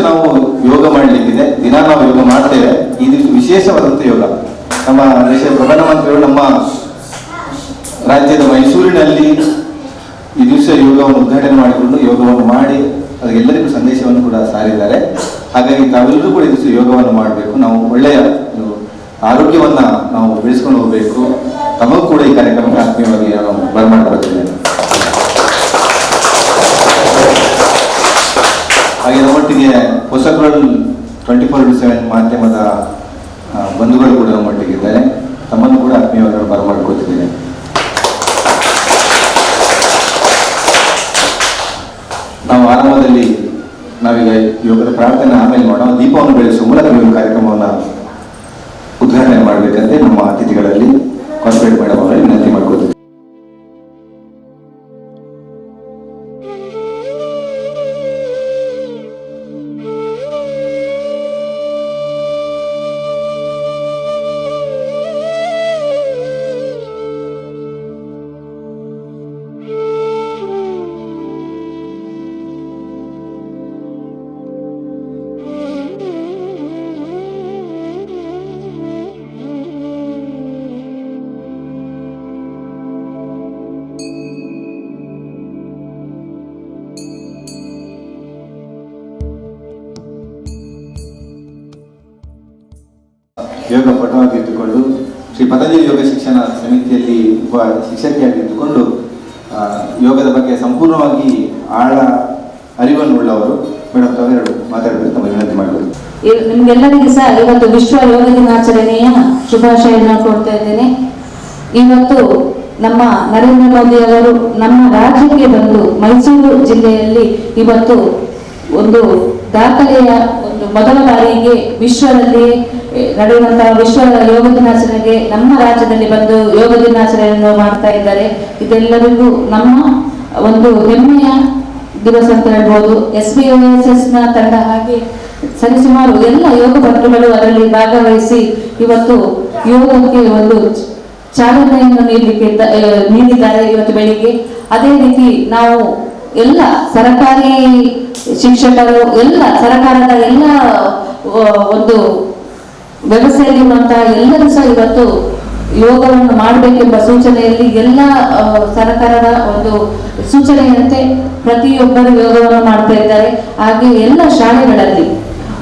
ನಾವು ಯೋಗ ಮಾಡಲಿಕ್ಕಿದೆ. ದಿನ ನಾವು ಯೋಗ ಮಾಡ್ತೇವೆ. ಈ ದಿವಸ ವಿಶೇಷವಾದಂಥ ಯೋಗ. ನಮ್ಮ ದೇಶದ ಪ್ರಧಾನಮಂತ್ರಿಗಳು ನಮ್ಮ ರಾಜ್ಯದ ಮೈಸೂರಿನಲ್ಲಿ ಈ ದಿವಸ ಯೋಗವನ್ನು ಉದ್ಘಾಟನೆ ಮಾಡಿಕೊಂಡು ಯೋಗವನ್ನು ಮಾಡಿ ಅದೆಲ್ಲರಿಗೂ ಸಂದೇಶವನ್ನು ಕೂಡ ಸಾರಿದ್ದಾರೆ. ಹಾಗಾಗಿ ತಾವೆಲ್ಲರೂ ಕೂಡ ಈ ದಿವಸ ಯೋಗವನ್ನು ಮಾಡಬೇಕು. ನಾವು ಒಳ್ಳೆಯ ಆರೋಗ್ಯವನ್ನ ನಾವು ಬೆಳೆಸ್ಕೊಂಡು ಹೋಗಬೇಕು. ತಮಗೂ ಕೂಡ ಈ ಕಾರ್ಯಕ್ರಮಕ್ಕೆ ಆತ್ಮೀಯವಾಗಿ ನಾನು ಬರಮಾಡ್ಕೊಳ್ತೇನೆ. ಹಾಗೆ ನಮ್ಮೊಟ್ಟಿಗೆ ಹೊಸಕಲ್ 24/7 ಮಾಧ್ಯಮದ ಬಂಧುಗಳು ಕೂಡ ನಮ್ಮೊಟ್ಟಿಗೆ ಇದ್ದಾರೆ. ತಮ್ಮನ್ನು ಕೂಡ ಆತ್ಮೀಯವಾಗಿ ಬರಮಾಡ್ಕೊಳ್ತಿದ್ದೇನೆ. ನಾವು ಆರಂಭದಲ್ಲಿ ನಾವೀಗ ಯೋಗದ ಪ್ರಾರ್ಥನೆ ಆಮೇಲೆ ಮಾಡೋಣ. ದೀಪವನ್ನು ಬೆಳೆಸುವ ಮೂಲಕ ಈ ಕಾರ್ಯಕ್ರಮವನ್ನು ಉದ್ಘಾಟನೆ ಮಾಡಬೇಕಂತೆ ನಮ್ಮ ಅತಿಥಿಗಳಲ್ಲಿ ಕಾರ್ಪೊರೇಟ್ ಮೇಡಮ್ ಅವರಲ್ಲಿ ವಿನಂತಿ ಮಾಡ್ಕೊಳ್ತೀವಿ. ಯೋಗ ಪಟುವಾಗಿದ್ದುಕೊಂಡು ಶ್ರೀ ಪತಂಜಲಿ ಯೋಗ ಶಿಕ್ಷಣ ಸಮಿತಿಯಲ್ಲಿ ಒಬ್ಬ ಶಿಕ್ಷಕಿಯಾಗಿದ್ದುಕೊಂಡು ಯೋಗದ ಬಗ್ಗೆ ಸಂಪೂರ್ಣವಾಗಿ ಆಳ ಅರಿವನ್ನು ಉಳ್ಳವರು. ಮೇಡಮ್ ತಾವೆರಡು ಮಾತಾಡಬೇಕು, ತಮ್ಮ ವಿನಂತಿ ಮಾಡಬಹುದು. ನಿಮ್ಗೆಲ್ಲರಿಗೂ ಸಹ ಇವತ್ತು ವಿಶ್ವ ಯೋಗ ದಿನಾಚರಣೆಯ ಶುಭಾಶಯವನ್ನು ಕೊಡ್ತಾ ಇದ್ದೇನೆ. ಇವತ್ತು ನಮ್ಮ ನರೇಂದ್ರ ಮೋದಿ ಅವರು ನಮ್ಮ ರಾಜ್ಯಕ್ಕೆ ಬಂದು ಮೈಸೂರು ಜಿಲ್ಲೆಯಲ್ಲಿ ಇವತ್ತು ಒಂದು ದಾಖಲೆಯ ಒಂದು ಮೊದಲ ಬಾರಿಗೆ ವಿಶ್ವದಲ್ಲಿ ನಡೆಯುವಂತಹ ವಿಶ್ವ ಯೋಗ ದಿನಾಚರಣೆಗೆ ನಮ್ಮ ರಾಜ್ಯದಲ್ಲಿ ಬಂದು ಯೋಗ ದಿನಾಚರಣೆಯನ್ನು ಮಾಡ್ತಾ ಇದ್ದಾರೆ. ಇದೆಲ್ಲರಿಗೂ ನಮ್ಮ ಒಂದು ಹೆಮ್ಮೆಯ ದಿವಸ ಅಂತ ಹೇಳ್ಬೋದು. SBOSS ನ ತಂಡ ಹಾಗೆ ಸರಿಸುಮಾರು ಎಲ್ಲ ಯೋಗ ಪಟುಗಳು ಅದರಲ್ಲಿ ಭಾಗವಹಿಸಿ ಇವತ್ತು ಯೋಗಕ್ಕೆ ಒಂದು ಚಾಲನೆಯನ್ನು ನೀಡಿದ್ದಾರೆ ಇವತ್ತು ಬೆಳಿಗ್ಗೆ. ಅದೇ ರೀತಿ ನಾವು ಎಲ್ಲ ಸರಕಾರಿ ಶಿಕ್ಷಕರು ಎಲ್ಲ ಸರಕಾರದ ಎಲ್ಲ ಒಂದು ವ್ಯವಸ್ಥೆಯಲ್ಲಿರುವಂತಹ ಎಲ್ಲರೂ ಸಹ ಇವತ್ತು ಯೋಗವನ್ನು ಮಾಡಬೇಕೆಂಬ ಸೂಚನೆಯಲ್ಲಿ ಎಲ್ಲ ಸರ್ಕಾರದ ಒಂದು ಸೂಚನೆಯಂತೆ ಪ್ರತಿಯೊಬ್ಬರು ಯೋಗವನ್ನು ಮಾಡ್ತಾ ಇದ್ದಾರೆ. ಹಾಗೆ ಎಲ್ಲ ಶಾಲೆಗಳಲ್ಲಿ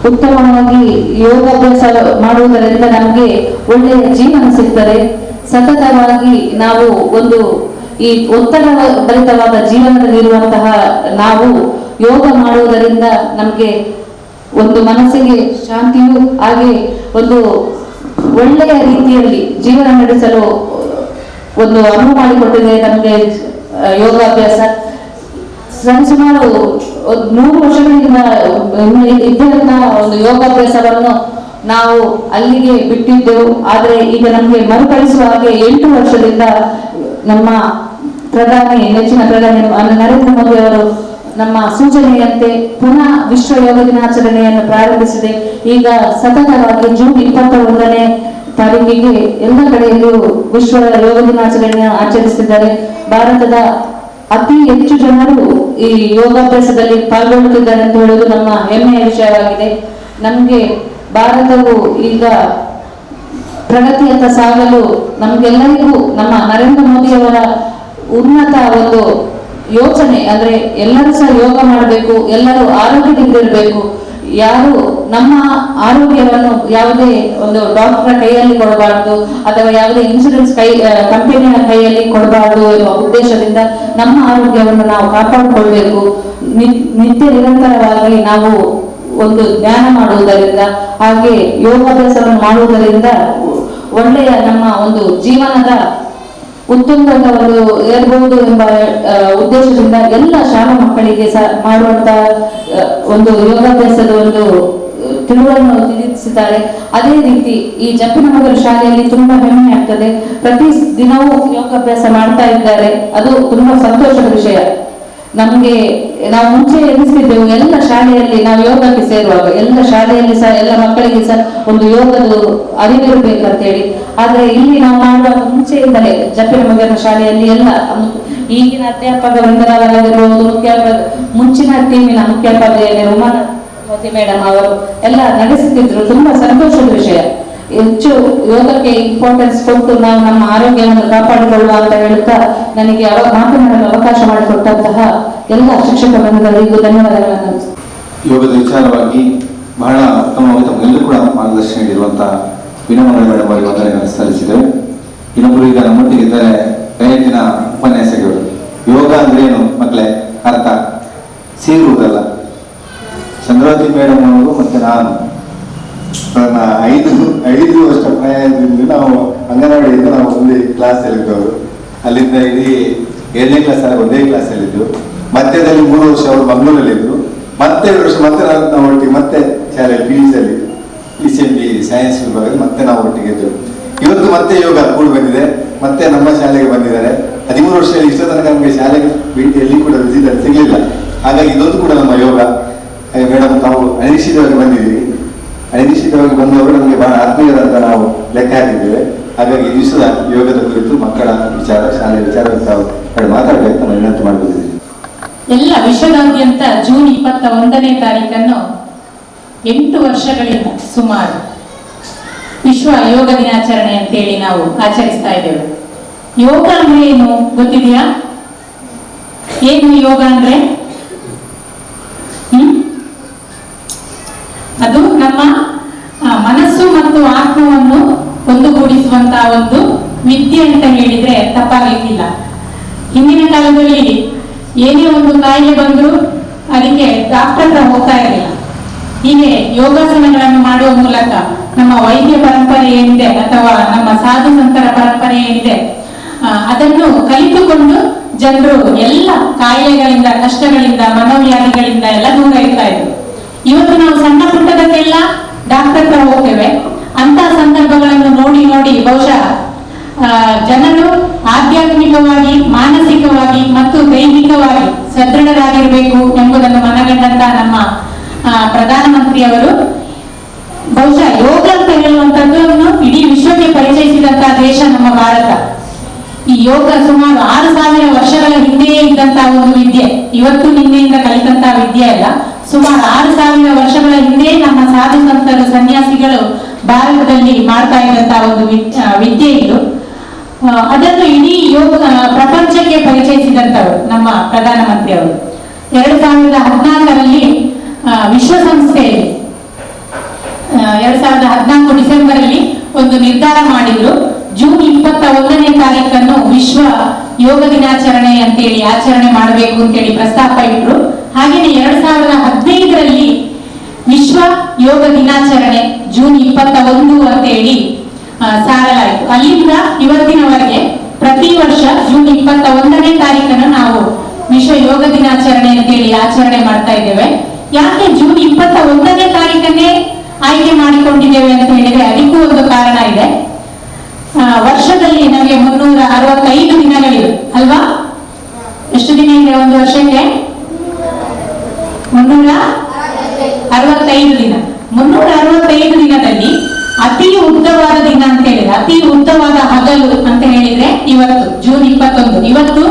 ಉತ್ತಮವಾಗಿ ಯೋಗಾಭ್ಯಾಸ ಮಾಡುವುದರಿಂದ ನಮಗೆ ಒಳ್ಳೆಯ ಜೀವನ ಸಿಗ್ತದೆ. ಸತತವಾಗಿ ನಾವು ಒಂದು ಈ ಒತ್ತಡ ಭರಿತವಾದ ಜೀವನದಲ್ಲಿರುವಂತಹ ನಾವು ಯೋಗ ಮಾಡುವುದರಿಂದ ನಮಗೆ ಒಂದು ಮನಸ್ಸಿಗೆ ಶಾಂತಿಯು ಹಾಗೆ ಒಂದು ಒಳ್ಳೆಯ ರೀತಿಯಲ್ಲಿ ಜೀವನ ನಡೆಸಲು ಒಂದು ಅನುವು ಮಾಡಿಕೊಟ್ಟಿದೆ ನಮಗೆ ಯೋಗಾಭ್ಯಾಸ. ಸರಿಸುಮಾರು 100 ವರ್ಷಗಳಿಂದ ಇದ್ದಂತಹ ಒಂದು ಯೋಗಾಭ್ಯಾಸವನ್ನು ನಾವು ಅಲ್ಲಿಗೆ ಬಿಟ್ಟಿದ್ದೆವು. ಆದರೆ ಈಗ ನಮಗೆ ಮರುಕಳಿಸುವ ಹಾಗೆ 8 ವರ್ಷದಿಂದ ನಮ್ಮ ನೆಚ್ಚಿನ ಪ್ರಧಾನಿ ನರೇಂದ್ರ ಮೋದಿ ಅವರು ನಮ್ಮ ಸೂಚನೆಯಂತೆ ಪುನಃ ವಿಶ್ವ ಯೋಗ ದಿನಾಚರಣೆಯನ್ನು ಪ್ರಾರಂಭಿಸಿದೆ. ಈಗ ಸತತವಾಗಿ ಜೂನ್ 21ನೇ ತಾರೀಕಿಗೆ ಎಲ್ಲ ಕಡೆಯಲ್ಲೂ ವಿಶ್ವ ಯೋಗ ದಿನಾಚರಣೆಯನ್ನು ಆಚರಿಸಿದ್ದಾರೆ. ಭಾರತದ ಅತಿ ಹೆಚ್ಚು ಜನರು ಈ ಯೋಗಾಭ್ಯಾಸದಲ್ಲಿ ಪಾಲ್ಗೊಳ್ಳುತ್ತಿದ್ದಾರೆ ಅಂತ ಹೇಳುವುದು ನಮ್ಮ ಹೆಮ್ಮೆಯ ವಿಷಯವಾಗಿದೆ. ನಮಗೆ ಭಾರತವು ಈಗ ಪ್ರಗತಿಯತ್ತ ಸಾಗಲು ನಮ್ಗೆಲ್ಲರಿಗೂ ನಮ್ಮ ನರೇಂದ್ರ ಮೋದಿ ಅವರ ಉನ್ನತ ಒಂದು ಯೋಚನೆ ಅಂದ್ರೆ ಎಲ್ಲರೂ ಸಹ ಯೋಗ ಮಾಡಬೇಕು, ಎಲ್ಲರೂ ಆರೋಗ್ಯದಿಂದಿರಬೇಕು. ಯಾರು ನಮ್ಮ ಆರೋಗ್ಯವನ್ನು ಯಾವುದೇ ಒಂದು ಡಾಕ್ಟರ್ ಕೈಯಲ್ಲಿ ಕೊಡಬಾರ್ದು ಅಥವಾ ಯಾವುದೇ ಇನ್ಶೂರೆನ್ಸ್ ಕಂಪನಿಯ ಕೈಯಲ್ಲಿ ಕೊಡಬಾರ್ದು ಎಂಬ ಉದ್ದೇಶದಿಂದ ನಮ್ಮ ಆರೋಗ್ಯವನ್ನು ನಾವು ಕಾಪಾಡಿಕೊಳ್ಬೇಕು. ನಿತ್ಯ ನಿರಂತರವಾಗಿ ನಾವು ಒಂದು ಧ್ಯಾನ ಮಾಡುವುದರಿಂದ ಹಾಗೆ ಯೋಗಾಭ್ಯಾಸವನ್ನು ಮಾಡುವುದರಿಂದ ಒಳ್ಳೆಯ ನಮ್ಮ ಒಂದು ಜೀವನದ ಉತ್ತುಂಗದ ಒಂದು ಏರ್ಬಹುದು ಎಂಬ ಉದ್ದೇಶದಿಂದ ಎಲ್ಲ ಶಾಲಾ ಮಕ್ಕಳಿಗೆ ಸಹ ಮಾಡುವಂತಹ ಒಂದು ಯೋಗಾಭ್ಯಾಸದ ಒಂದು ತಿಳುವನ್ನು ತಿಳಿಸಿದ್ದಾರೆ. ಅದೇ ರೀತಿ ಈ ಜಪ್ಪಿನಮಗಲು ಶಾಲೆಯಲ್ಲಿ ತುಂಬಾ ಹೆಮ್ಮೆ ಆಗ್ತದೆ. ಪ್ರತಿ ದಿನವೂ ಯೋಗಾಭ್ಯಾಸ ಮಾಡ್ತಾ ಇದ್ದಾರೆ. ಅದು ತುಂಬಾ ಸಂತೋಷದ ವಿಷಯ. ನಮ್ಗೆ ನಾವು ಮುಂಚೆ ಎನಿಸ್ತಿದ್ದೆವು ಎಲ್ಲ ಶಾಲೆಯಲ್ಲಿ ನಾವು ಯೋಗಕ್ಕೆ ಸೇರುವಾಗ ಎಲ್ಲ ಶಾಲೆಯಲ್ಲಿ ಸಹ ಎಲ್ಲ ಮಕ್ಕಳಿಗೆ ಸಹ ಒಂದು ಯೋಗದ ಅರಿವಿರಬೇಕಂತ ಹೇಳಿ. ಆದ್ರೆ ಇಲ್ಲಿ ನಾವು ಮಾಡುವ ಮುಂಚೆಯಿಂದಲೇ ಜಪ್ಪಿನಮಗಲು ಶಾಲೆಯಲ್ಲಿ ಎಲ್ಲ ಈಗಿನ ಅಧ್ಯಾಪಕ ವೃಂದರಾಗಿರ್ಬೋದು ಮುಂಚಿನ ಟೀಮಿನ ಮುಖ್ಯಾಧ್ಯಾಪಕ ಮೋದಿ ಮೇಡಮ್ ಅವರು ಎಲ್ಲ ನಡೆಸುತ್ತಿದ್ರು. ತುಂಬಾ ಸಂತೋಷದ ವಿಷಯ. ಹೆಚ್ಚು ಯೋಗಕ್ಕೆ ಇಂಪಾರ್ಟೆನ್ಸ್ ಕೊಟ್ಟು ನಾವು ನಮ್ಮ ಆರೋಗ್ಯವನ್ನು ಕಾಪಾಡಿಕೊಳ್ಳುವ ಅಂತ ಹೇಳುತ್ತಾ ನನಗೆ ಮಾತನಾಡಲು ಅವಕಾಶ ಮಾಡಿಕೊಟ್ಟಂತಹ ಎಲ್ಲ ಶಿಕ್ಷಕ ಬಂಧುಗಳಿಗೂ ಧನ್ಯವಾದಗಳನ್ನು. ಯೋಗದ ವಿಚಾರವಾಗಿ ಬಹಳ ಉತ್ತಮವಾಗಿ ತಮಗೆಲ್ಲರೂ ಕೂಡ ಮಾರ್ಗದರ್ಶನ ನೀಡಿರುವಂತಹ ವಿನೋಮಗಳ ಮೇಡಮ್ ಅವರಿಗೆ ವಂದನೆಗಳನ್ನು ಸಲ್ಲಿಸಿದ್ದೇವೆ. ಇನ್ನೊಬ್ಬರು ಈಗ ನಮ್ಮೊಟ್ಟಿಗೆ ಇದ್ದಾರೆ, ದೈನಂದಿನ ಉಪನ್ಯಾಸಕರು. ಯೋಗ ಅಂದ್ರೆ ಏನು ಮಕ್ಕಳೇ? ಅರ್ಥ ಸೇರುವುದಲ್ಲ. ಚಂದ್ರವತಿ ಮೇಡಮ್ ಅವರು ಮತ್ತೆ ನಾನು ನನ್ನ 5 ವರ್ಷ ಪ್ರಾಯದಿಂದ ನಾವು ಅಂಗನವಾಡಿಯಿಂದ ನಾವು ಒಂದೇ ಕ್ಲಾಸಲ್ಲಿದ್ದವರು. ಅಲ್ಲಿಂದ ಇಡೀ 7ನೇ ಕ್ಲಾಸ್ ಆಗಿ ಒಂದೇ ಕ್ಲಾಸಲ್ಲಿದ್ದು, ಮಧ್ಯದಲ್ಲಿ 3 ವರ್ಷ ಅವರು ಮಂಗಳೂರಲ್ಲಿದ್ದರು. ಮತ್ತೆ 2 ವರ್ಷ ಮತ್ತೆ ನಾವು ಒಟ್ಟಿಗೆ ಮತ್ತೆ ಶಾಲೆಯಲ್ಲಿ PUCಯಲ್ಲಿ PCMB ಸೈನ್ಸ್ ವಿಭಾಗದಲ್ಲಿ ಮತ್ತೆ ನಾವು ಒಟ್ಟಿಗೆ ಇದ್ದೆವು. ಇವತ್ತು ಮತ್ತೆ ಯೋಗ ಕೂಡಿ ಬಂದಿದೆ, ಮತ್ತೆ ನಮ್ಮ ಶಾಲೆಗೆ ಬಂದಿದ್ದಾರೆ. 13 ವರ್ಷದಲ್ಲಿ ಇಷ್ಟ ತನಕ ನಮಗೆ ಶಾಲೆಗೆ ಎಲ್ಲಿ ಕೂಡ ವಿಸಿಟ್ ಸಿಗಲಿಲ್ಲ. ಹಾಗಾಗಿ ಇದೊಂದು ಕೂಡ ನಮ್ಮ ಯೋಗ. ಮೇಡಮ್ ನಾವು ಅನಿಶ್ಚಿತವಾಗಿ ಬಂದಿದ್ದೀವಿ. ಅನಿಶ್ಚಿತವಾಗಿ ಬಂದವರು ನಮಗೆ ಬಹಳ ಆತ್ಮೀಯರಂತ ನಾವು ಲೆಕ್ಕ ಹಾಕಿದ್ದೇವೆ. ಹಾಗಾಗಿ ಈ ದಿವಸದ ಯೋಗದ ಕುರಿತು ಮಕ್ಕಳ ವಿಚಾರ, ಶಾಲೆಯ ವಿಚಾರವನ್ನು ತಾವು ಮಾತಾಡಬೇಕು ನಾವು ವಿನಂತಿ ಮಾಡಬಹುದು. ಎಲ್ಲ ವಿಶ್ವದಾದ್ಯಂತ ಜೂನ್ 21ನೇ ತಾರೀಕನ್ನು 8 ವರ್ಷಗಳಿಂದ ಸುಮಾರು ವಿಶ್ವ ಯೋಗ ದಿನಾಚರಣೆ ಅಂತೇಳಿ ನಾವು ಆಚರಿಸ್ತಾ ಇದ್ದೇವೆ. ಯೋಗ ಅಂದ್ರೆ ಏನು ಗೊತ್ತಿದೆಯಾ? ಏನು ಯೋಗ ಅಂದ್ರೆ? ಅದು ನಮ್ಮ ಮನಸ್ಸು ಮತ್ತು ಆತ್ಮವನ್ನು ಒಂದುಗೂಡಿಸುವಂತಹ ಒಂದು ವಿದ್ಯೆ ಅಂತ ಹೇಳಿದ್ರೆ ತಪ್ಪಾಗಲಿಕ್ಕಿಲ್ಲ. ಹಿಂದಿನ ಕಾಲದಲ್ಲಿ ಏನೇ ಒಂದು ಕಾಯಿಲೆ ಬಂದರೂ ಅದಕ್ಕೆ ಡಾಕ್ಟರ್ ಹತ್ರ ಹೋಗ್ತಾ ಇರಲಿಲ್ಲ. ಹೀಗೆ ಯೋಗಾಸನಗಳನ್ನು ಮಾಡುವ ಮೂಲಕ ನಮ್ಮ ವೈದ್ಯ ಪರಂಪರೆ ಏನಿದೆ ಅಥವಾ ನಮ್ಮ ಸಾಧು ಸಂತರ ಪರಂಪರೆ ಏನಿದೆ ಅದನ್ನು ಕಲಿತುಕೊಂಡು ಜನರು ಎಲ್ಲ ಕಾಯಿಲೆಗಳಿಂದ, ಕಷ್ಟಗಳಿಂದ, ಮನೋವ್ಯಾಧಿಗಳಿಂದ ಎಲ್ಲ ದೂರ ಇರ್ತಾ ಇದ್ರು. ಇವತ್ತು ನಾವು ಸಣ್ಣ ಪುಟ್ಟದಕ್ಕೆಲ್ಲ ಡಾಕ್ಟರ್ ಹತ್ರ ಹೋಗ್ತೇವೆ. ಅಂತ ಸಂದರ್ಭಗಳನ್ನು ನೋಡಿ ನೋಡಿ ಬಹುಶಃ ಜನರು ಆಧ್ಯಾತ್ಮಿಕವಾಗಿ, ಮಾನಸಿಕವಾಗಿ ಮತ್ತು ದೈಹಿಕವಾಗಿ ಸದೃಢರಾಗಿರಬೇಕು ಎಂಬುದನ್ನು ಮನಗಂಡಂತ ನಮ್ಮ ಪ್ರಧಾನಮಂತ್ರಿಯವರು ಬಹುಶಃ ಯೋಗ ಅಂತ ಹೇಳುವಂತದ್ದನ್ನು ಇಡೀ ವಿಶ್ವಕ್ಕೆ ಪರಿಚಯಿಸಿದಂತಹ ದೇಶ ನಮ್ಮ ಭಾರತ. ಈ ಯೋಗ ಸುಮಾರು 6000 ವರ್ಷಗಳ ಹಿಂದೆಯೇ ಇದ್ದಂತಹ ಒಂದು ವಿದ್ಯೆ. ಇವತ್ತು ನಿನ್ನೆಯಿಂದ ಕಲಿತಂತಹ ವಿದ್ಯೆ ಅಲ್ಲ, ಸುಮಾರು 6000 ವರ್ಷಗಳ ಹಿಂದೆ ನಮ್ಮ ಸಾಧು ಸಂತರು, ಸನ್ಯಾಸಿಗಳು ಭಾರತದಲ್ಲಿ ಮಾಡ್ತಾ ಇದ್ದಂತಹ ಒಂದು ವಿದ್ಯೆ ಇದು. ಅದನ್ನು ಇಡೀ ಯೋಗ ಪ್ರಪಂಚಕ್ಕೆ ಪರಿಚಯಿಸಿದಂತವರು ನಮ್ಮ ಪ್ರಧಾನಮಂತ್ರಿಯವರು. 2014ರಲ್ಲಿ ವಿಶ್ವಸಂಸ್ಥೆಯಲ್ಲಿ 2014 ಡಿಸೆಂಬರ್ ಅಲ್ಲಿ ಒಂದು ನಿರ್ಧಾರ ಮಾಡಿದ್ರು. ಜೂನ್ 21ನೇ ತಾರೀಕನ್ನು ವಿಶ್ವ ಯೋಗ ದಿನಾಚರಣೆ ಅಂತೇಳಿ ಆಚರಣೆ ಮಾಡಬೇಕು ಅಂತೇಳಿ ಪ್ರಸ್ತಾಪ ಇಟ್ರು. ಹಾಗೆಯೇ 2015ರಲ್ಲಿ ವಿಶ್ವ ಯೋಗ ದಿನಾಚರಣೆ ಜೂನ್ 21 ಅಂತೇಳಿ ಸಾರಲಾಯಿತು. ಅಲ್ಲಿಂದ ಇವತ್ತಿನವರೆಗೆ ಪ್ರತಿ ವರ್ಷ ಜೂನ್ 21ನೇ ತಾರೀಕನ್ನು ನಾವು ವಿಶ್ವ ಯೋಗ ದಿನಾಚರಣೆ ಅಂತೇಳಿ ಆಚರಣೆ ಮಾಡ್ತಾ ಇದ್ದೇವೆ. ಯಾಕೆ ಜೂನ್ 21ನೇ ತಾರೀಕನ್ನೇ ಆಯ್ಕೆ ಮಾಡಿಕೊಂಡಿದ್ದೇವೆ ಅಂತ ಹೇಳಿದ್ರೆ ಅದಕ್ಕೂ ಒಂದು ಕಾರಣ ಇದೆ. ವರ್ಷದಲ್ಲಿ ನಮಗೆ 365 ದಿನಗಳಿವೆ ಅಲ್ವಾ? ಎಷ್ಟು ದಿನ ಇದೆ ಒಂದು ವರ್ಷಕ್ಕೆ? 365 ದಿನ. 365 ದಿನದಲ್ಲಿ ಅತಿ ಉದ್ದವಾದ ದಿನ ಅಂತ ಹೇಳಿದ್ರೆ, ಅತಿ ಉದ್ದವಾದ ಹಗಲು ಅಂತ ಹೇಳಿದ್ರೆ ಇವತ್ತು ಜೂನ್ 21.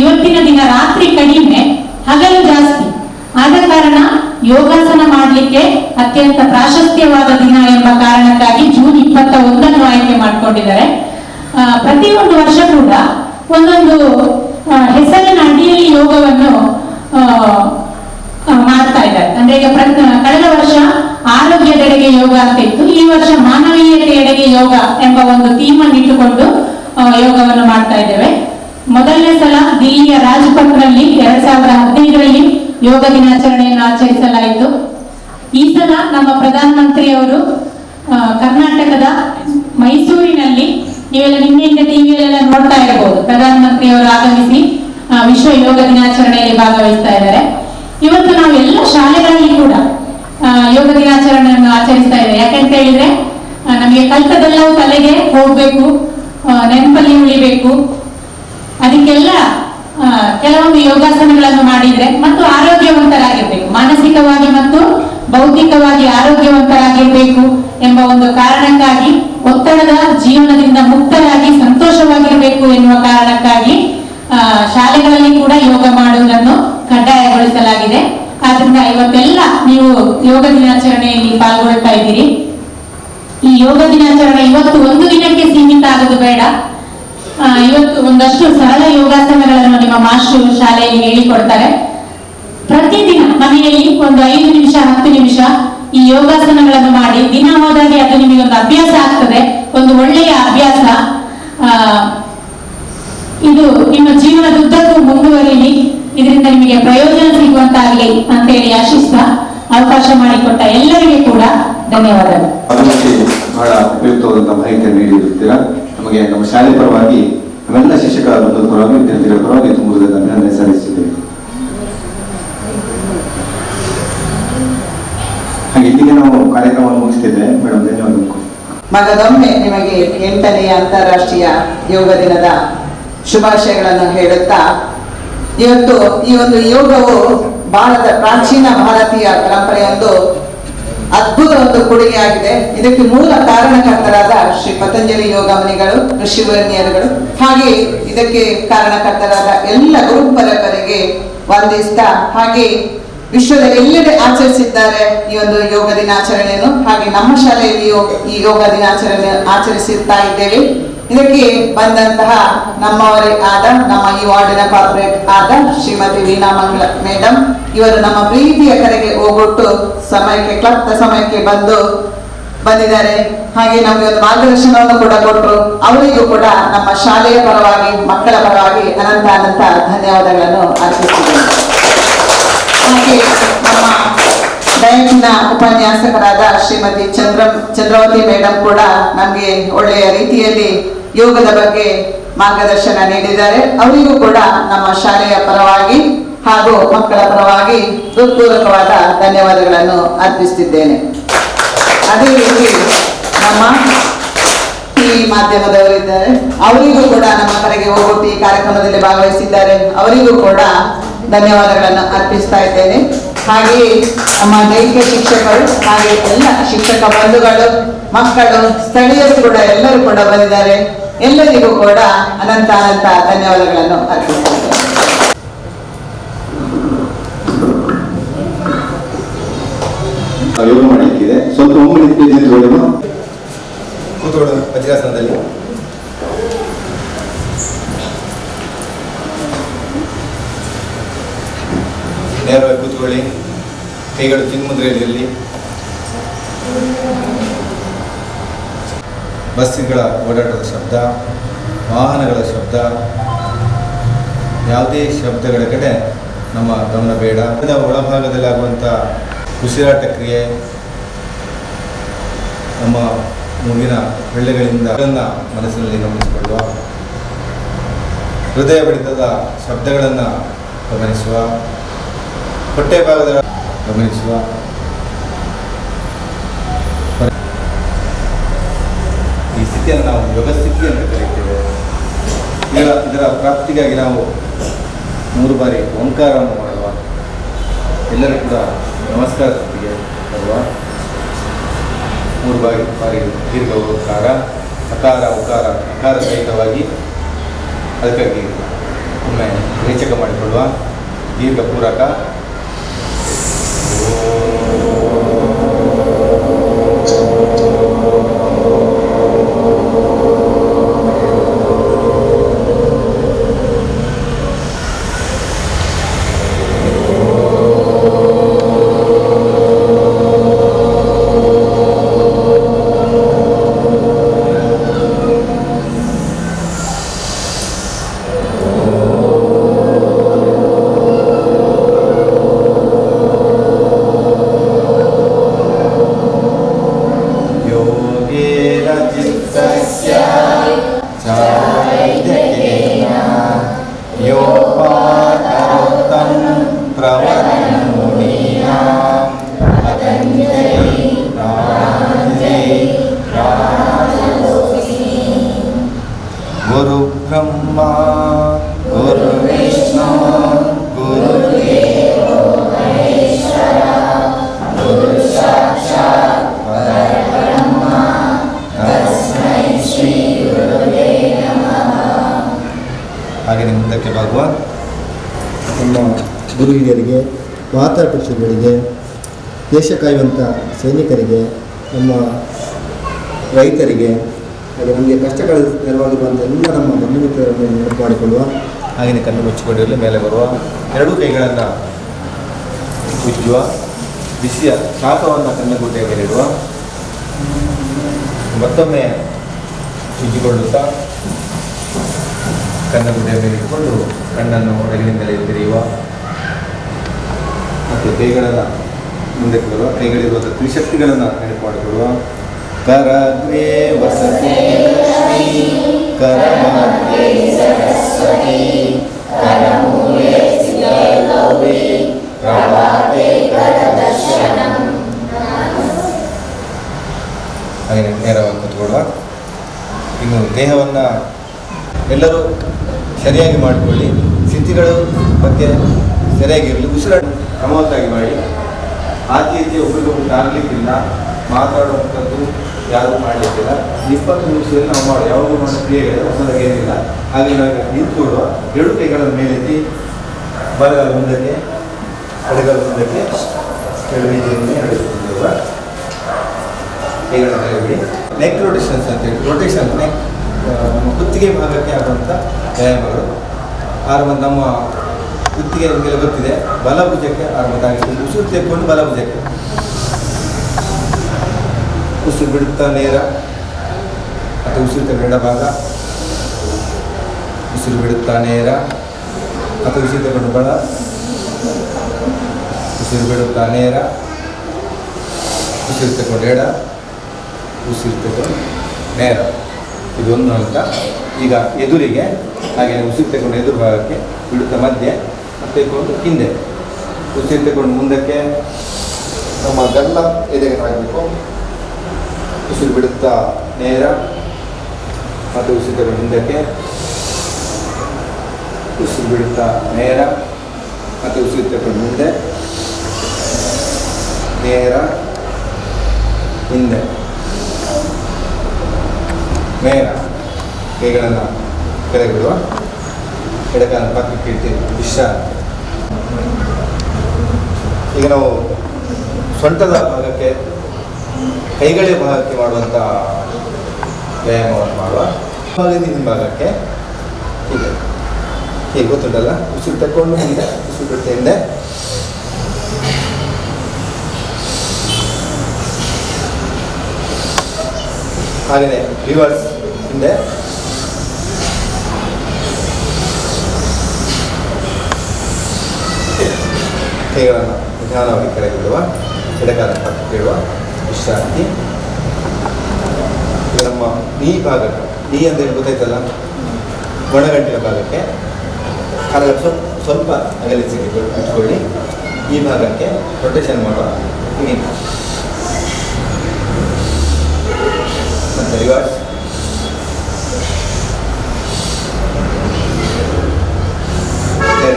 ಇವತ್ತಿನ ದಿನ ರಾತ್ರಿ ಕಡಿಮೆ, ಹಗಲು ಜಾಸ್ತಿ. ಆದ ಕಾರಣ ಯೋಗಾಸನ ಮಾಡಲಿಕ್ಕೆ ಅತ್ಯಂತ ಪ್ರಾಶಸ್ತ್ಯವಾದ ದಿನ ಎಂಬ ಕಾರಣಕ್ಕಾಗಿ ಜೂನ್ 21 ಆಯ್ಕೆ ಮಾಡಿಕೊಂಡಿದ್ದಾರೆ. ಪ್ರತಿಯೊಂದು ವರ್ಷ ಕೂಡ ಒಂದೊಂದು ಹೆಸರಿನ ಅಡಿಯಲ್ಲಿ ಯೋಗವನ್ನು ಮಾಡ್ತಾ ಇದ್ದಾರೆ. ಅಂದ್ರೆ ಈಗ ಕಳೆದ ವರ್ಷ ಆರೋಗ್ಯದೆಡೆಗೆ ಯೋಗ ಅಂತ ಇತ್ತು. ಈ ವರ್ಷ ಮಾನವೀಯತೆಯೆಡೆಗೆ ಯೋಗ ಎಂಬ ಒಂದು ಥೀಮ್ ಅನ್ನು ಇಟ್ಟುಕೊಂಡು ಯೋಗವನ್ನು ಮಾಡ್ತಾ ಇದ್ದೇವೆ. ಮೊದಲನೇ ಸಲ ದಿಲ್ಲಿಯ ರಾಜ್ಪಥ್ನಲ್ಲಿ 2015ರಲ್ಲಿ ಯೋಗ ದಿನಾಚರಣೆಯನ್ನು ಆಚರಿಸಲಾಯಿತು. ಈ ಸಲ ನಮ್ಮ ಪ್ರಧಾನಮಂತ್ರಿಯವರು ಕರ್ನಾಟಕದ ಮೈಸೂರಿನಲ್ಲಿ, ನೀವೆಲ್ಲ ನಿನ್ನೆಯಿಂದ ಟಿವಿಯಲ್ಲೆಲ್ಲ ನೋಡ್ತಾ ಇರಬಹುದು, ಪ್ರಧಾನಮಂತ್ರಿಯವರು ಆಗಮಿಸಿ ವಿಶ್ವ ಯೋಗ ದಿನಾಚರಣೆಯಲ್ಲಿ ಭಾಗವಹಿಸ್ತಾ ಇದ್ದಾರೆ. ಇವತ್ತು ನಾವು ಎಲ್ಲ ಶಾಲೆಗಳಲ್ಲಿ ಕೂಡ ಯೋಗ ದಿನಾಚರಣೆಯನ್ನು ಆಚರಿಸ್ತಾ ಇದ್ದೇವೆ. ಯಾಕಂತ ಹೇಳಿದ್ರೆ ನಮಗೆ ಕಲ್ತದೆಲ್ಲವೂ ತಲೆಗೆ ಹೋಗ್ಬೇಕು, ನೆನಪಲ್ಲಿ ಉಳಿಬೇಕು. ಅದಕ್ಕೆಲ್ಲ ಕೆಲವೊಂದು ಯೋಗಾಸನಗಳನ್ನು ಮಾಡಿದ್ರೆ ಮತ್ತು ಆರೋಗ್ಯವಂತರಾಗಿರ್ಬೇಕು, ಮಾನಸಿಕವಾಗಿ ಮತ್ತು ಬೌದ್ಧಿಕವಾಗಿ ಆರೋಗ್ಯವಂತರಾಗಿರ್ಬೇಕು ಎಂಬ ಒಂದು ಕಾರಣಕ್ಕಾಗಿ, ಒತ್ತಡದ ಜೀವನದಿಂದ ಮುಕ್ತರಾಗಿ ಸಂತೋಷವಾಗಿರಬೇಕು ಎನ್ನುವ ಕಾರಣಕ್ಕಾಗಿ ಶಾಲೆಗಳಲ್ಲಿ ಕೂಡ ಯೋಗ ಮಾಡುವುದನ್ನು ಕಡ್ಡಾಯಗೊಳಿಸಲಾಗಿದೆ. ಆದ್ರಿಂದ ಇವತ್ತೆಲ್ಲ ನೀವು ಯೋಗ ದಿನಾಚರಣೆಯಲ್ಲಿ ಪಾಲ್ಗೊಳ್ತಾ ಇದ್ದೀರಿ. ಈ ಯೋಗ ದಿನಾಚರಣೆ ಇವತ್ತು ಒಂದು ದಿನಕ್ಕೆ ಸೀಮಿತ ಆಗೋದು ಬೇಡ. ಇವತ್ತು ಒಂದಷ್ಟು ಸರಳ ಯೋಗಾಸನಗಳನ್ನು ನಿಮ್ಮ ಮಾಸ್ಟರ್ ಶಾಲೆಯಲ್ಲಿ ಹೇಳಿಕೊಡ್ತಾರೆ. ಪ್ರತಿದಿನ ಮನೆಯಲ್ಲಿ ಒಂದು 5 ನಿಮಿಷ 10 ನಿಮಿಷ ಈ ಯೋಗಾಸನಗಳನ್ನು ಮಾಡಿ ದಿನ ಹೋದಾಗೆ ಅದು ನಿಮಗೆ ಒಂದು ಅಭ್ಯಾಸ ಆಗ್ತದೆ, ಒಂದು ಒಳ್ಳೆಯ ಅಭ್ಯಾಸ. ಇದು ನಿಮ್ಮ ಜೀವನದುದ್ದಕ್ಕೂ ಮುಂದುವರಿಲಿ, ಇದರಿಂದ ನಿಮಗೆ ಪ್ರಯೋಜನ ಸಿಗುವಂತಾಗಲಿ ಅಂತೇಳಿ ಆಶಿಸ್ತಾ ಅವಕಾಶ ಮಾಡಿಕೊಟ್ಟ ಎಲ್ಲರಿಗೆ ಕೂಡ ಧನ್ಯವಾದಗಳು. ಅದಕ್ಕೆ ಬಹಳ ಉಪಯುಕ್ತವಾದಂತಹ ಮಾಹಿತಿಯನ್ನು ನೀಡಿರುತ್ತೀರಾ. ನಮಗೆ ನಮ್ಮ ಶಾಲೆ ಪರವಾಗಿ ನಮ್ಮೆಲ್ಲ ಶಿಕ್ಷಕರ ಪರವಾಗಿ ವಿದ್ಯಾರ್ಥಿಗಳ ಪರವಾಗಿ ತುಂಬ ಅಭಿನಂದನೆ ಸಲ್ಲಿಸಿದ್ದೇವೆ. ಹಾಗೆ ಇಲ್ಲಿಗೆ ನಾವು ಕಾರ್ಯಕ್ರಮವನ್ನು ಮುಗಿಸ್ತಿದ್ದೇವೆ. ಮೇಡಮ್ ಧನ್ಯವಾದಗಳು. ಮಗದೊಮ್ಮೆ ನಿಮಗೆ 8ನೇ ಅಂತಾರಾಷ್ಟ್ರೀಯ ಯೋಗ ದಿನದ ಶುಭಾಶಯಗಳನ್ನು ಹೇಳುತ್ತಾ, ಇವತ್ತು ಈ ಒಂದು ಯೋಗವು ಪ್ರಾಚೀನ ಭಾರತೀಯ ಪರಂಪರೆಯೊಂದು ಅದ್ಭುತ ಒಂದು ಕೊಡುಗೆಯಾಗಿದೆ. ಇದಕ್ಕೆ ಮೂಲ ಕಾರಣಕರ್ತರಾದ ಶ್ರೀ ಪತಂಜಲಿ ಯೋಗ ಮುನಿಗಳು, ಋಷಿವರ್ಣಿಯರುಗಳು, ಹಾಗೆ ಇದಕ್ಕೆ ಕಾರಣಕರ್ತರಾದ ಎಲ್ಲ ಗುರು ಪರಂಪರೆಗೆ ವಂದಿಸ್ತಾ, ಹಾಗೆ ವಿಶ್ವದ ಎಲ್ಲೆಡೆ ಆಚರಿಸಿದ್ದಾರೆ ಈ ಒಂದು ಯೋಗ ದಿನಾಚರಣೆಯನ್ನು. ಹಾಗೆ ನಮ್ಮ ಶಾಲೆಯಲ್ಲಿಯೂ ಈ ಯೋಗ ದಿನಾಚರಣೆ ಆಚರಿಸುತ್ತಾ ಇದ್ದೇವೆ. ಇದಕ್ಕೆ ಬಂದಂತಹ ನಮ್ಮವರೇ ಆದ ನಮ್ಮ ಈ ವಾರ್ಡಿನ ಕಾರ್ಪೊರೇಟ್ ಆದ ಶ್ರೀಮತಿ ವೀಣಾ ಮಂಗಳ ಮೇಡಮ್, ಇವರು ನಮ್ಮ ಪ್ರೀತಿಯ ಕರೆಗೆ ಹೋಗ್ಬಿಟ್ಟು ಕ್ಲಬ್ದ ಸಮಯಕ್ಕೆ ಬಂದಿದ್ದಾರೆ. ಹಾಗೆ ನಮಗೆ ಒಂದು ಮಾರ್ಗದರ್ಶನವನ್ನು ಕೂಡ ಕೊಟ್ಟರು. ಅವರಿಗೂ ಕೂಡ ನಮ್ಮ ಶಾಲೆಯ ಪರವಾಗಿ, ಮಕ್ಕಳ ಪರವಾಗಿ ಅನಂತ ಧನ್ಯವಾದಗಳನ್ನು ಅರ್ಪಿಸಿದ್ದೇನೆ. ಹಾಗೆ ನಮ್ಮ ಡಯಟ್ನ ಉಪನ್ಯಾಸಕರಾದ ಶ್ರೀಮತಿ ಚಂದ್ರವತಿ ಮೇಡಮ್ ಕೂಡ ನಮಗೆ ಒಳ್ಳೆಯ ರೀತಿಯಲ್ಲಿ ಯೋಗದ ಬಗ್ಗೆ ಮಾರ್ಗದರ್ಶನ ನೀಡಿದ್ದಾರೆ. ಅವರಿಗೂ ಕೂಡ ನಮ್ಮ ಶಾಲೆಯ ಪರವಾಗಿ ಹಾಗೂ ಮಕ್ಕಳ ಪರವಾಗಿ ಹೃತ್ಪೂರ್ವಕವಾದ ಧನ್ಯವಾದಗಳನ್ನು ಅರ್ಪಿಸುತ್ತಿದ್ದೇನೆ. ಅದೇ ರೀತಿ ನಮ್ಮ ಟಿವಿ ಮಾಧ್ಯಮದವರಿದ್ದಾರೆ, ಅವರಿಗೂ ಕೂಡ ನಮ್ಮ ಕರೆಗೆ ಹೋಗ್ಬಿಟ್ಟು ಈ ಕಾರ್ಯಕ್ರಮದಲ್ಲಿ ಭಾಗವಹಿಸಿದ್ದಾರೆ. ಅವರಿಗೂ ಕೂಡ ಧನ್ಯವಾದಗಳನ್ನು ಅರ್ಪಿಸ್ತಾ ಇದ್ದೇನೆ. ಹಾಗೆಯೇ ನಮ್ಮ ದೈಹಿಕ ಶಿಕ್ಷಕರು, ಹಾಗೆ ಎಲ್ಲ ಶಿಕ್ಷಕ ಬಂಧುಗಳು, ಮಕ್ಕಳು, ಸ್ಥಳೀಯರು ಕೂಡ ಎಲ್ಲರೂ ಕೂಡ ಬಂದಿದ್ದಾರೆ. ಎಲ್ಲರಿಗೂ ಕೂಡ ಅನಂತ ಧನ್ಯವಾದಗಳನ್ನು ಅರ್ಪಿಸ್ತಾ ಇದ್ದೇನೆ. ಯೋಗ ಮಾಡಲಿಕ್ಕಿದೆ, ಸ್ವಲ್ಪ ಒಮ್ಮೆ ಕೂತ್ಕೊಳ್ಳೋಣ ವಜ್ರಾಸನದಲ್ಲಿ. ನೇರವಾಗಿ ಕೂತ್ಕೊಳ್ಳಿ. ಕೈಗಳು ಚಿನ್ಮುದ್ರೆಯಲ್ಲಿ. ಬಸ್ಸುಗಳ ಓಡಾಟದ ಶಬ್ದ, ವಾಹನಗಳ ಶಬ್ದ, ಯಾವುದೇ ಶಬ್ದಗಳ ಕಡೆ ನಮ್ಮ ಗಮನ ಬೇಡ. ಒಳಭಾಗದಲ್ಲಿ ಆಗುವಂಥ ಉಸಿರಾಟ ಕ್ರಿಯೆ, ನಮ್ಮ ಮೂಗಿನ ಬೆಳ್ಳೆಗಳಿಂದ ಅದನ್ನು ಮನಸ್ಸಿನಲ್ಲಿ ಗಮನಿಸಿಕೊಳ್ಳುವ, ಹೃದಯ ಬಡಿತದ ಶಬ್ದಗಳನ್ನು ಗಮನಿಸುವ, ಹೊಟ್ಟೆ ಭಾಗದ ಗಮನಿಸುವ, ಈ ಸ್ಥಿತಿಯನ್ನು ನಾವು ಯೋಗ ಸ್ಥಿತಿ ಅಂತ ಕರೀತೇವೆ. ಇದರ ಪ್ರಾಪ್ತಿಗಾಗಿ ನಾವು 3 ಬಾರಿ ಓಂಕಾರವನ್ನು ಮಾಡುವ. ಎಲ್ಲರೂ ಕೂಡ ನಮಸ್ಕಾರ ಸ್ಥಿತಿಗೆ ಬರುವ. 3 ಬಾರಿ ದೀರ್ಘ ಓಂಕಾರ, ಅಕಾರ ಉಕಾರ ಅಕಾರ ಸಹಿತವಾಗಿ. ಅದಕ್ಕಾಗಿ ಒಮ್ಮೆ ರೇಚಕ ಮಾಡಿಕೊಳ್ಳುವ. ದೀರ್ಘ ಪೂರಕ गुरु ब्रह्मा गुरु विष्णु गुरुदेवो महेश्वरा गुरु साक्षात् परब्रह्म तस्मै ಶ್ರೀ ಗುರುವೇ ನಮಃ. ಹಾಗೆ ಮುಂದಕ್ಕೆ ಭಾಗವ ನಮ್ಮ ಗುರು ಹಿರಿಯರಿಗೆ, ವಾತಾಪಕ್ಷಗಳಿಗೆ ದೇಶ ಕಾಯುವಂಥ ಸೈನಿಕರಿಗೆ, ನಮ್ಮ ರೈತರಿಗೆ, ಹಾಗೆ ನಮಗೆ ಕಷ್ಟಗಳ ನೆರವಾಗಿರುವಂಥ ಎಲ್ಲ ನಮ್ಮ ಬಂಧು ಮಿತ್ರರನ್ನು ನೆನಪು ಮಾಡಿಕೊಳ್ಳುವ. ಹಾಗೆಯೇ ಕಣ್ಣು ಮುಚ್ಚಿಕೊಂಡಿರಲಿ. ಮೇಲೆ ಬರುವ ಎರಡೂ ಕೈಗಳನ್ನು ಉಜ್ಜುವ. ಬಿಸಿಯ ಶಾಖವನ್ನು ಕಣ್ಣುಗುಡ್ಡೆಯ ಮೇಲೆ ಇಡುವ. ಮತ್ತೊಮ್ಮೆ ಉಜ್ಜಿಕೊಳ್ಳುತ್ತಾ ಕಣ್ಣುಗುಡ್ಡೆಯ ಮೇಲೆ ಇಟ್ಟುಕೊಂಡು ಕಣ್ಣನ್ನು ಒಳಗಿನಿಂದಲೇ ತೆರೆಯುವ. ಮತ್ತು ಕೈಗಳನ್ನು ಮುಂದಕ್ಕೆ ಬರುವ. ಕೈಗಳಿರುವಂಥ ತ್ರಿಶಕ್ತಿಗಳನ್ನು ನೆನಪು ಮಾಡಿಕೊಳ್ಳುವ. ಕರಗ್ರೇ ವಸತಿ ಲಕ್ಷ್ಮೀ, ಕರಮಧ್ಯೆ ಸರಸ್ವತಿ, ಕರಮೂಲೆ ಸ್ಥಿತೆ ಗೌರಿ, ಪ್ರಭಾತೆ ಕರದರ್ಶನಂ. ಹಾಗೆ ನೇರವಾಗಿ ಕೂತ್ಕೊಳ್ಳುವ. ಇನ್ನು ದೇಹವನ್ನು ಎಲ್ಲರೂ ಸರಿಯಾಗಿ ಮಾಡಿಕೊಳ್ಳಿ. ಸ್ಥಿತಿಗಳು ಬಗ್ಗೆ ಸರಿಯಾಗಿರಲಿ. ಉಸಿರಾಟ ಕ್ರಮವತ್ತಾಗಿ ಮಾಡಿ. ಆಚೆ ಈಚೆ ಒಬ್ಬರಿಗೊಬ್ಬರು ಆಗಲಿಕ್ಕಿಲ್ಲ. ಮಾತಾಡುವಂಥದ್ದು ಯಾರೂ ಮಾಡಲಿಕ್ಕಿಲ್ಲ. 20 ನಿಮಿಷದಲ್ಲಿ ನಾವು ಮಾಡೋ ಯಾವಾಗಲೂ ಮಾಡೋ ಕ್ರಿಯೆಗಳು ಹೊಸದಾಗಿ ಏನಿಲ್ಲ. ಹಾಗೆ ನಾವು ನಿಂತುಕೊಳ್ಳುವ. ಎರಡು ಕೈಗಳನ್ನು ಮೇಲೆತ್ತಿ, ಬಲಗಾಲ ಮುಂದಕ್ಕೆ, ಎಡಗಾಲ ಮುಂದಕ್ಕೆ, ಎರಡು ರೀತಿಯಲ್ಲಿ ನಡೆದುಕೊಳ್ಳುವ. ಕೈಗಳನ್ನು ಬಿಡಿ. ನೆಕ್ ರೊಟೇಷನ್ಸ್ ಅಂತೇಳಿ, ರೊಟೇಷನ್ ನೆಕ್ ನಮ್ಮ ಕುತ್ತಿಗೆ ಭಾಗಕ್ಕೆ ಆಗುವಂಥ ವ್ಯಾಯಾಮಗಳು. ನಮ್ಮ ಕುತ್ತಿಗೆ ನಿಮಗೆಲ್ಲ ಗೊತ್ತಿದೆ. ಬಲಭುಜಕ್ಕೆ ಆರಂಭದಾಗಿರ್ತದೆ. ಉಸಿರು ತೆಗೆದುಕೊಂಡು ಬಲಭುಜಕ್ಕೆ, ಉಸಿರು ಬಿಡುತ್ತಾ ನೇರ ಮತ್ತು ಉಸಿರು ತೆಗೆದು ಎಡಭಾಗ, ಉಸಿರು ಬಿಡುತ್ತಾ ನೇರ ಮತ್ತು ಉಸಿರು ತಗೊಂಡು ಬಲ, ಉಸಿರು ಬಿಡುತ್ತಾ ನೇರ, ಉಸಿರು ತಗೊಂಡು ಎಡ, ಉಸಿರು ತಗೊಂಡು ನೇರ. ಇದೊಂದು ಹಂತ. ಈಗ ಎದುರಿಗೆ ಹಾಗೆ ಉಸಿರು ತಗೊಂಡು ಎದುರು ಭಾಗಕ್ಕೆ ಬಿಡುತ್ತಾ ಮಧ್ಯೆ ಮತ್ತು ತೆಗೆದುಕೊಂಡು ಹಿಂದೆ, ಉಸಿರು ತಗೊಂಡು ಮುಂದಕ್ಕೆ ನಮ್ಮ ಗಲ್ಲ ಎದೆಗೆ ಹಾಕಬೇಕು. ಉಸಿರು ಬಿಡುತ್ತಾ ನೇರ ಮತ್ತು ಉಸಿರು ತಗೊಂಡು ಹಿಂದಕ್ಕೆ, ಉಸಿರು ಬಿಡುತ್ತಾ ನೇರ ಮತ್ತು ಉಸಿರು ತಗೊಂಡು ಮುಂದೆ, ನೇರ, ಹಿಂದೆ, ನೇರ. ಕೈಗಳನ್ನು ಕೆಳಗೆ ಬಿಡುವ. ಎಡಕಾಲ ಪಕ್ಕಕ್ಕೆ ಇಡ್ತೀವಿ. ವಿಶ್ರಾಂತಿ. ಈಗ ನಾವು ಸೊಂಟದ ಭಾಗಕ್ಕೆ, ಕೈಗಳ ಭಾಗಕ್ಕೆ ಮಾಡುವಂಥ ವ್ಯಾಯಾಮವನ್ನು ಮಾಡುವ. ಹಿಂದಿನ ಭಾಗಕ್ಕೆ ಹೀಗೆ ಹೀಗೆ ಗೊತ್ತುಂಟಲ್ಲ. ಉಸಿರು ತಗೊಂಡು ಹಿಂದೆ, ಉಸಿರು ಬಿಡ್ತಾ ಹಿಂದೆ, ಹಾಗೆಯೇ ರಿವರ್ಸ್ ಹಿಂದೆ, ಕೈಗಳನ್ನು ನಿಧಾನವಾಗಿ ಕೆಳಗೆ ಬಿಡುವ. ಎಡಕಾಲ ಪಕ್ಕಕ್ಕೆ ಇಡುವ. ವಿಶ್ರಾಂತಿ. ಈಗ ನಮ್ಮ ನೀ ಭಾಗಕ್ಕೆ, ನೀ ಅಂತ ಹೇಳಿ ಗೊತ್ತಾಯ್ತಲ್ಲ, ಮೊಣಗಂಟಿನ ಭಾಗಕ್ಕೆ ಕಾಲಲ್ಲಿ ಸ್ವಲ್ಪ ಅಗಲಿಸಿ ಇಟ್ಕೊಳ್ಳಿ. ಈ ಭಾಗಕ್ಕೆ ರೊಟೇಷನ್ ಮಾಡುವ. ಹೀಗೆ ಮತ್ತು ರಿವರ್ಸ್.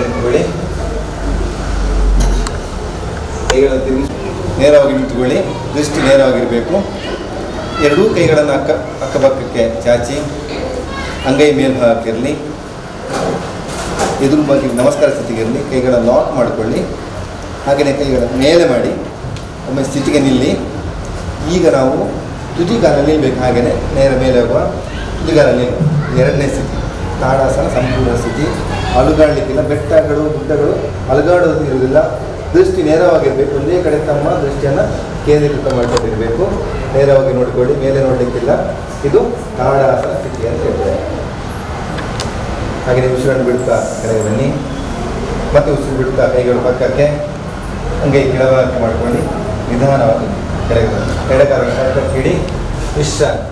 ನಿಂತ್ಕೊಳ್ಳಿ. ಕೈಗಳನ್ನು ತಿರುಗಿಸಿ ನೇರವಾಗಿ ನಿಂತುಕೊಳ್ಳಿ. ದೃಷ್ಟಿ ನೇರವಾಗಿರಬೇಕು. ಎರಡೂ ಕೈಗಳನ್ನು ಅಕ್ಕಪಕ್ಕಕ್ಕೆ ಚಾಚಿ, ಅಂಗೈ ಮೇಲ್ಭಾಗಕ್ಕಿರಲಿ, ಎದುರು ಬಗ್ಗೆ ನಮಸ್ಕಾರ ಸ್ಥಿತಿಗಿರಲಿ. ಕೈಗಳನ್ನು ಲಾಕ್ ಮಾಡಿಕೊಳ್ಳಿ. ಹಾಗೆಯೇ ಕೈಗಳನ್ನು ಮೇಲೆ ಮಾಡಿ ಒಮ್ಮೆ ಸ್ಥಿತಿಗೆ ನಿಲ್ಲಿ. ಈಗ ನಾವು ತುದಿಗಾಲ ನಿಲ್ಲಬೇಕು. ಹಾಗೆಯೇ ನೇರ ಮೇಲೆ ಹೋಗುವ. ತುದಿಗಾಲ ನಿಲ್ಲು. ಎರಡನೇ ಸ್ಥಿತಿ ತಾಡಾಸನ ಸಂಪೂರ್ಣ ಸ್ಥಿತಿ. ಅಲುಗಾಡಲಿಕ್ಕಿಲ್ಲ. ಬೆಟ್ಟಗಳು ಗುಡ್ಡಗಳು ಅಲುಗಾಡೋದು ಇರುವುದಿಲ್ಲ. ದೃಷ್ಟಿ ನೇರವಾಗಿರಬೇಕು. ಒಂದೇ ಕಡೆ ತಮ್ಮ ದೃಷ್ಟಿಯನ್ನು ಕೇಂದ್ರೀಕೃತ ಮಾಡಿಕೊಂಡಿರಬೇಕು. ನೇರವಾಗಿ ನೋಡಿಕೊಳ್ಳಿ. ಮೇಲೆ ನೋಡಲಿಕ್ಕಿಲ್ಲ. ಇದು ತಾಡಾಸನ ಸ್ಥಿತಿ ಅಂತ ಹೇಳ್ತೇವೆ. ಹಾಗೆಯೇ ಉಸಿರನ್ನು ಬಿಡುತ್ತಾ ಕೆಳಗೆ ಬನ್ನಿ. ಮತ್ತೆ ಉಸಿರು ಬಿಡುತ್ತಾ ಕೈಗಳು ಪಕ್ಕಕ್ಕೆ, ಅಂಗೈ ಕೆಳಭಾಗಕ್ಕೆ ಮಾಡಿಕೊಳ್ಳಿ. ನಿಧಾನವಾಗಿ ಕೆಳಗೆ ಬನ್ನಿ. ಎಡಕಾಲ ಪಕ್ಕಕ್ಕೆ ಇಡಿ. ವಿಶ್ರಾಂತಿ.